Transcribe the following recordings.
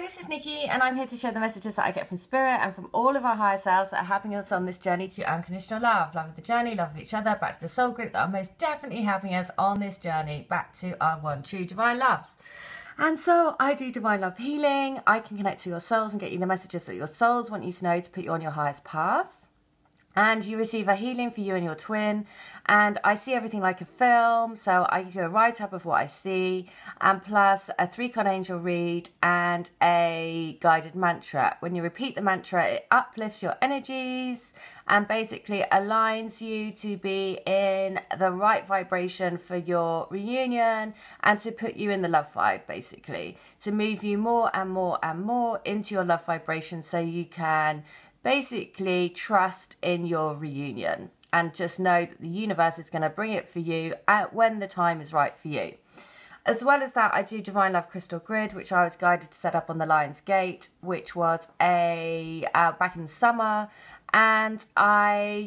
this is Nikki, and I'm here to share the messages that I get from Spirit and from all of our higher selves that are helping us on this journey to unconditional love. Love of the journey, love of each other, back to the soul group that are most definitely helping us on this journey back to our one true divine loves. And so I do divine love healing. I can connect to your souls and get you the messages that your souls want you to know to put you on your highest path. And you receive a healing for you and your twin. And I see everything like a film. So I give you a write-up of what I see. And plus a 3-card angel read and a guided mantra. When you repeat the mantra, it uplifts your energies and basically aligns you to be in the right vibration for your reunion and to put you in the love vibe, basically. To move you more and more and more into your love vibration so you can basically trust in your reunion and just know that the universe is going to bring it for you when the time is right for you. As well as that, I do Divine Love Crystal Grid, which I was guided to set up on the Lion's Gate, which was back in the summer. And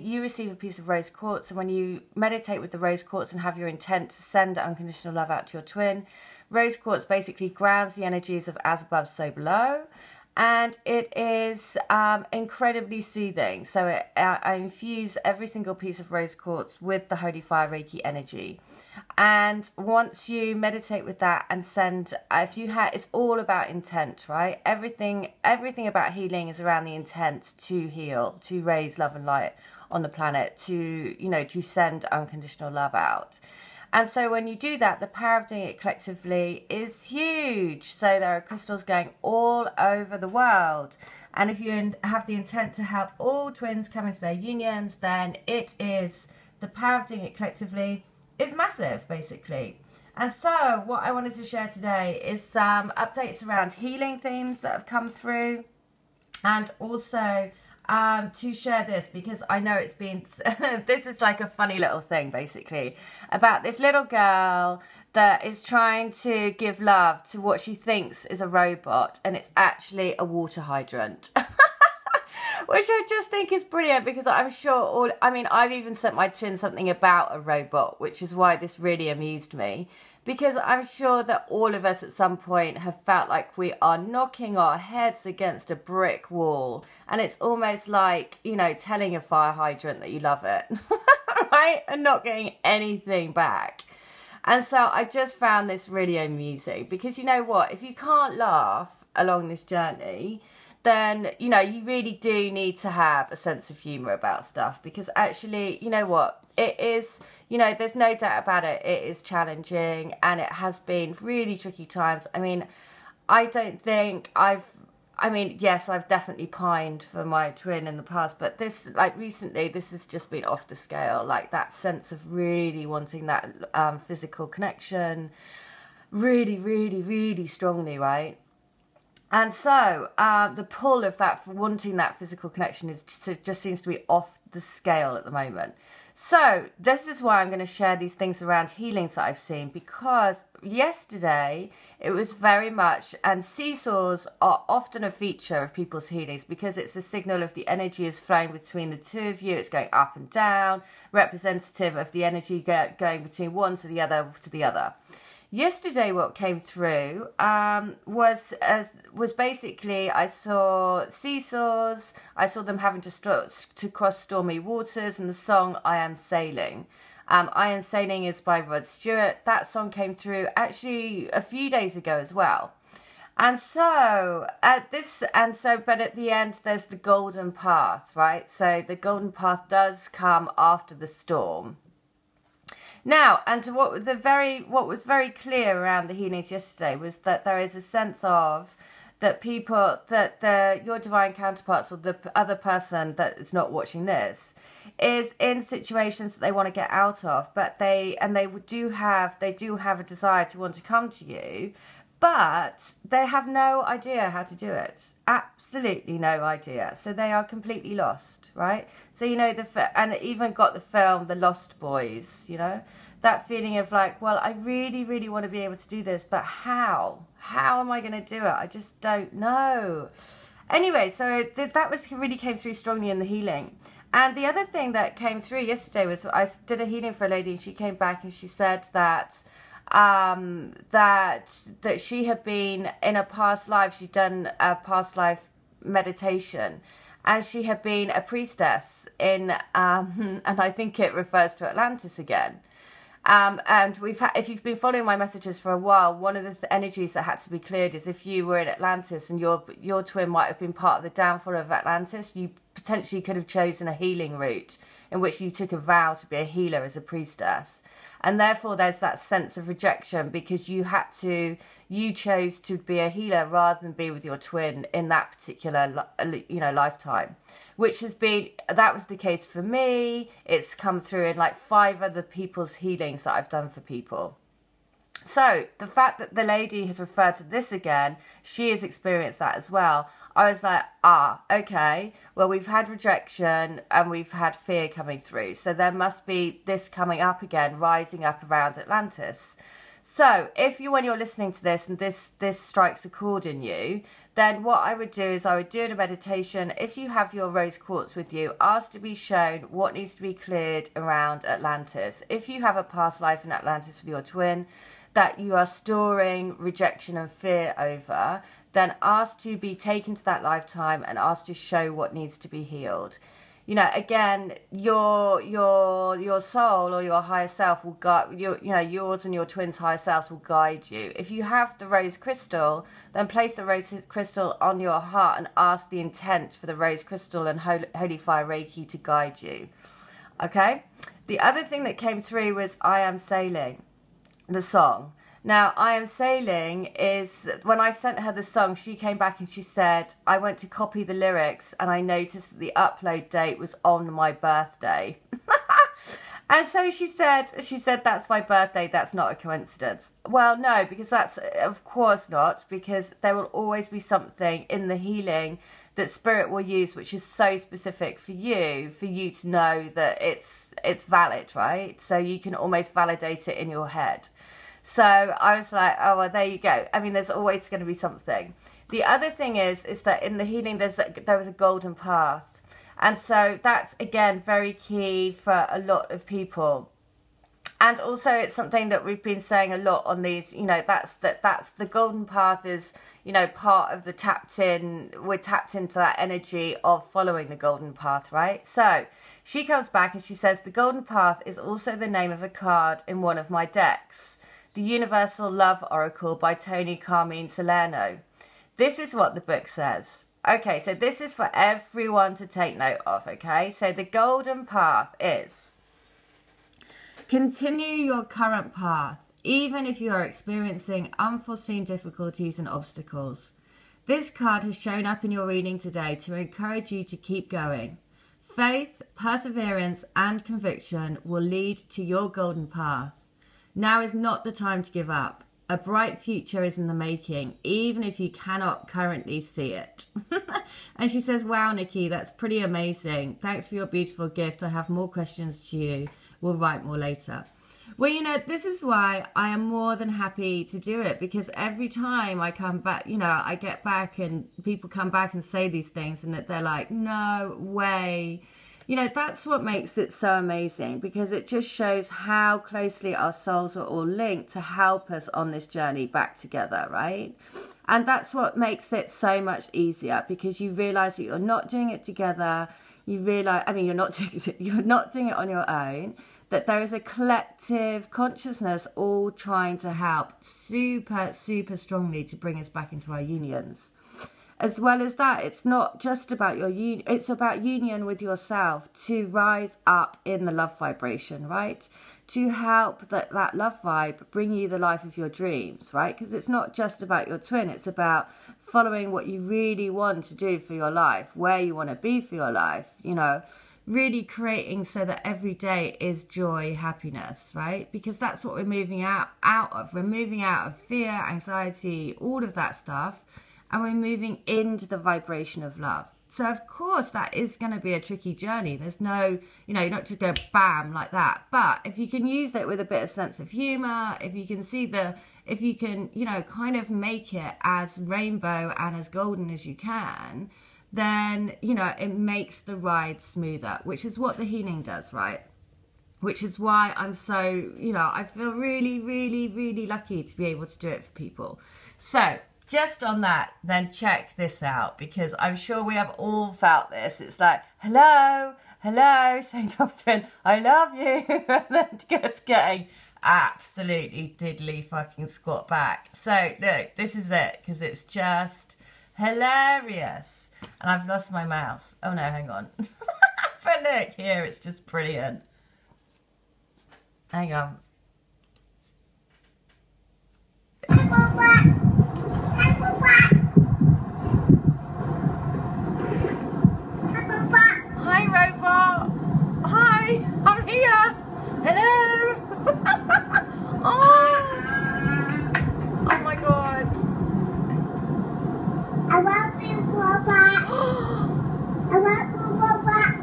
you receive a piece of rose quartz. And when you meditate with the rose quartz and have your intent to send unconditional love out to your twin, rose quartz basically grounds the energies of as above, so below. And it is incredibly soothing. So I infuse every single piece of rose quartz with the Holy Fire Reiki energy. And once you meditate with that and send, it's all about intent, right? Everything about healing is around the intent to heal, to raise love and light on the planet, to send unconditional love out. And so when you do that, the power of doing it collectively is huge. So there are crystals going all over the world. And if you have the intent to help all twins come into their unions, then the power of doing it collectively is massive, basically. And so what I wanted to share today is some updates around healing themes that have come through. And also to share this, because I know it's been, this is like a funny little thing basically, about this little girl that is trying to give love to what she thinks is a robot, and it's actually a water hydrant. Which I just think is brilliant, because I'm sure I've even sent my twin something about a robot, which is why this really amused me. Because I'm sure that all of us at some point have felt like we are knocking our heads against a brick wall. And it's almost like, telling a fire hydrant that you love it, right? And not getting anything back. And so I just found this really amusing, because you know what? If you can't laugh along this journey, then, you really do need to have a sense of humour about stuff. Because actually, you know what? It is, there's no doubt about it. It is challenging, and it has been really tricky times. I don't think yes, I've definitely pined for my twin in the past, but this, recently, this has just been off the scale. That sense of really wanting that physical connection really, really, really strongly, right? And so the pull of that, for wanting that physical connection, just seems to be off the scale at the moment. So this is why I'm going to share these things around healings that I've seen, because yesterday it was very much, and seesaws are often a feature of people's healings, because it's a signal of the energy is flowing between the two of you. It's going up and down, representative of the energy going between one to the other to the other. Yesterday, what came through was basically, I saw seesaws. I saw them having to cross stormy waters, and the song "I Am Sailing." "I Am Sailing" is by Rod Stewart. That song came through actually a few days ago as well. And so but at the end there's the golden path, right? So the golden path does come after the storm. Now, and what was very clear around the healings yesterday was that there is a sense of that your divine counterparts, or the other person that is not watching this, is in situations that they want to get out of, but they do have a desire to want to come to you, but they have no idea how to do it. Absolutely no idea. So they are completely lost, right? So, and it even got the film The Lost Boys, that feeling of like, well, I really, really want to be able to do this, but how? How am I going to do it? I just don't know. Anyway, so that really came through strongly in the healing. And the other thing that came through yesterday was I did a healing for a lady, and she came back and she said that that she had been in a past life, she'd done a past life meditation, and she had been a priestess in, and I think it refers to Atlantis again. And we've had, if you've been following my messages for a while, one of the energies that had to be cleared is if you were in Atlantis and your twin might have been part of the downfall of Atlantis, you potentially could have chosen a healing route in which you took a vow to be a healer as a priestess. And therefore there's that sense of rejection because you chose to be a healer rather than be with your twin in that particular, lifetime, which that was the case for me. It's come through in like 5 other people's healings that I've done for people. So the fact that the lady has referred to this again, she has experienced that as well. I was like, okay, well, we've had rejection and we've had fear coming through. So there must be this coming up again, rising up around Atlantis. So when you're listening to this and this strikes a chord in you, then what I would do is I would do a meditation. If you have your rose quartz with you, ask to be shown what needs to be cleared around Atlantis. If you have a past life in Atlantis with your twin that you are storing rejection and fear over, then ask to be taken to that lifetime and ask to show what needs to be healed. Again, your soul or your higher self will guide yours and your twin's higher selves will guide you. If you have the rose crystal, then place the rose crystal on your heart and ask the intent for the rose crystal and Holy Fire Reiki to guide you. Okay? The other thing that came through was I Am Sailing, the song. Now, I Am Sailing is, when I sent her the song, she came back and she said, I went to copy the lyrics and I noticed that the upload date was on my birthday. And so she said, that's my birthday, that's not a coincidence. Well, no, because that's, of course not, because there will always be something in the healing that spirit will use, which is so specific for you to know that it's valid, right? So you can almost validate it in your head. So I was like, oh, well, there you go. I mean, there's always going to be something. The other thing is that in the healing, there was a golden path. And so that's, again, very key for a lot of people. And also it's something that we've been saying a lot on these, that's the golden path is, part of we're tapped into that energy of following the golden path, right? So she comes back and she says, the golden path is also the name of a card in one of my decks. The Universal Love Oracle by Tony Carmine Salerno. This is what the book says. Okay, so this is for everyone to take note of, okay? So the golden path is: continue your current path, even if you are experiencing unforeseen difficulties and obstacles. This card has shown up in your reading today to encourage you to keep going. Faith, perseverance, and conviction will lead to your golden path. Now is not the time to give up. A bright future is in the making, even if you cannot currently see it. And she says, wow, Nikki, that's pretty amazing. Thanks for your beautiful gift. I have more questions to you. We'll write more later. Well, this is why I am more than happy to do it, because every time I come back, I get back and people come back and say these things and that they're like, no way. That's what makes it so amazing, because it just shows how closely our souls are all linked to help us on this journey back together, right? And that's what makes it so much easier, because you realize that you're not doing it together. You realize, you're not doing it on your own, that there is a collective consciousness all trying to help super, super strongly to bring us back into our unions. As well as that, it's not just about your union, it's about union with yourself to rise up in the love vibration, right? To help that love vibe bring you the life of your dreams, right? Because it's not just about your twin, it's about following what you really want to do for your life, where you want to be for your life, really creating so that every day is joy, happiness, right? Because that's what we're moving out of. We're moving out of fear, anxiety, all of that stuff. And we're moving into the vibration of love. So, of course, that is going to be a tricky journey. There's no, you're not just go bam like that. But if you can use it with a bit of sense of humor, if you can kind of make it as rainbow and as golden as you can, then, it makes the ride smoother, which is what the healing does, right? which is why I'm so, you know, I feel really, really, really lucky to be able to do it for people. So just on that, then check this out, because I'm sure we have all felt this. It's like, hello, hello, saying to twin, I love you, and then just getting absolutely diddly fucking squat back. So look, this is it, because it's just hilarious. And I've lost my mouse. Oh no, hang on. But look here, it's just brilliant. Hang on. Hi, robot. Hi, I'm here. Hello. Oh my God. I love you, robot. I love you, robot.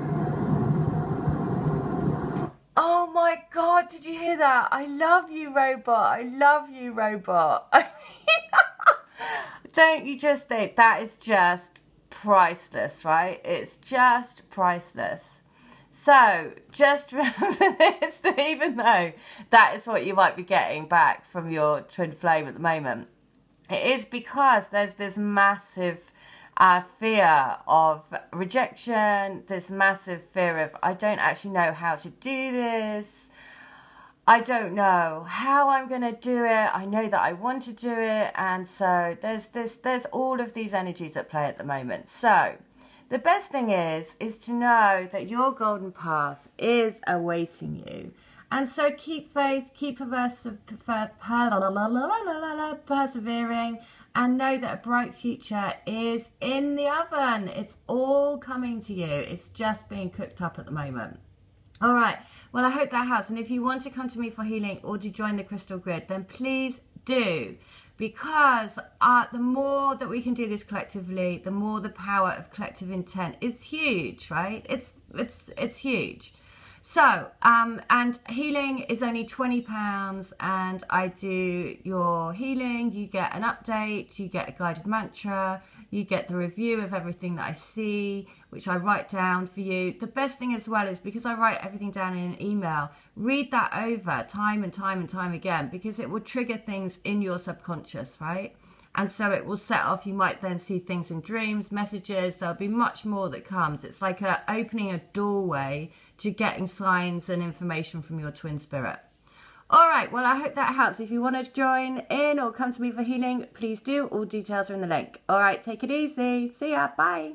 Oh my God, did you hear that? I love you, robot. I love you, robot. Don't you just think that is just priceless, right? It's just priceless. So just remember this, that even though that is what you might be getting back from your twin flame at the moment, it is because there's this massive fear of rejection, this massive fear of, I don't actually know how to do this. I don't know how I'm going to do it. I know that I want to do it. And so there's all of these energies at play at the moment. So the best thing is to know that your golden path is awaiting you. And so keep faith, keep persevering, and know that a bright future is in the oven. It's all coming to you. It's just being cooked up at the moment. All right. Well, I hope that helps. And if you want to come to me for healing or to join the Crystal Grid, then please do. Because the more that we can do this collectively, the more the power of collective intent is huge, right? It's huge. So, and healing is only £20, and I do your healing. You get an update, you get a guided mantra, you get the review of everything that I see, which I write down for you. The best thing as well is, because I write everything down in an email, read that over time and time and time again, because it will trigger things in your subconscious, right? And so it will set off, you might then see things in dreams, messages, there'll be much more that comes. It's like opening a doorway to getting signs and information from your twin spirit. All right, well, I hope that helps. If you want to join in or come to me for healing, please do. All details are in the link. All right, take it easy. See ya. Bye.